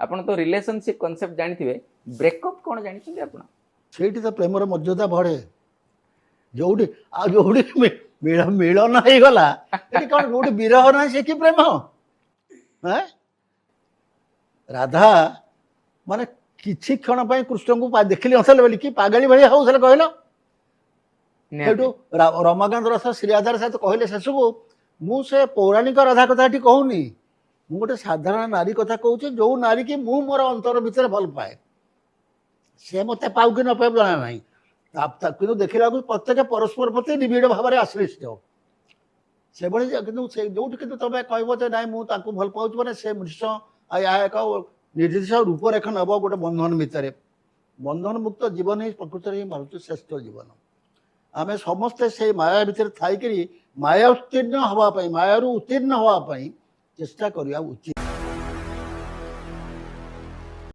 आपण तो relationship concept जानिथिबे breakup कोन जानिछिबे आपण ସେଇଠି ତ ପ୍ରେମର ମର୍ଯ୍ୟାଦା ବଢ଼େ ଯୋଉଠି ଆଉ ଯୋଉଠି ମିଳନ ହେଇଗଲା ଏଠି କ'ଣ ଯୋଉଠି ବିରହ ନାହିଁ ସେ କି ପ୍ରେମ ରାଧା ମାନେ କିଛି କ୍ଷଣ ପାଇଁ କୃଷ୍ଣଙ୍କୁ ଦେଖିଲି ନଥିଲେ ବୋଲି କି ପାଗଳି ଭଳିଆ ହଉଥିଲେ କହିଲ ସେଇଠୁ ରମାକାନ୍ତ ରଥ ଶ୍ରୀରାଧାର ସହିତ କହିଲେ ଶେଷକୁ ମୁଁ ସେ ପୌରାଣିକ ରାଧା କଥା ଏଠି କହୁନି ମୁଁ ଗୋଟେ ସାଧାରଣ ନାରୀ କଥା କହୁଛି ଯୋଉ ନାରୀ କି ମୁଁ ମୋର ଅନ୍ତର ଭିତରେ ଭଲ ପାଏ ସେ ମୋତେ ପାଉ କି ନ ପାଉ ଜଣା ନାହିଁ କିନ୍ତୁ ଦେଖିଲାକୁ ପ୍ରତ୍ୟେକ ପରସ୍ପର ପ୍ରତି ନିବିଡ଼ ଭାବରେ ଆଶ୍ଳିଷ୍ଟ ସେଭଳି କିନ୍ତୁ ସେ ଯୋଉଠି କିନ୍ତୁ ତମେ କହିବ ଯେ ନାଇଁ ମୁଁ ତାଙ୍କୁ ଭଲ ପାଉଛି ମାନେ ସେ ଏହା ଏକ ନିର୍ଦ୍ଦିଷ୍ଟ ରୂପରେଖ ନେବ ଗୋଟେ ବନ୍ଧନ ଭିତରେ ବନ୍ଧନ ମୁକ୍ତ ଜୀବନ ହିଁ ପ୍ରକୃତରେ ହିଁ ଭାବୁଛୁ ଶ୍ରେଷ୍ଠ ଜୀବନ ଆମେ ସମସ୍ତେ ସେଇ ମାୟା ଭିତରେ ଥାଇକରି ମାୟା ଉତ୍ତୀର୍ଣ୍ଣ ହେବା ପାଇଁ ମାୟାରୁ ଉତ୍ତୀର୍ଣ୍ଣ ହେବା ପାଇଁ ଚେଷ୍ଟା କରିବା ଉଚିତ।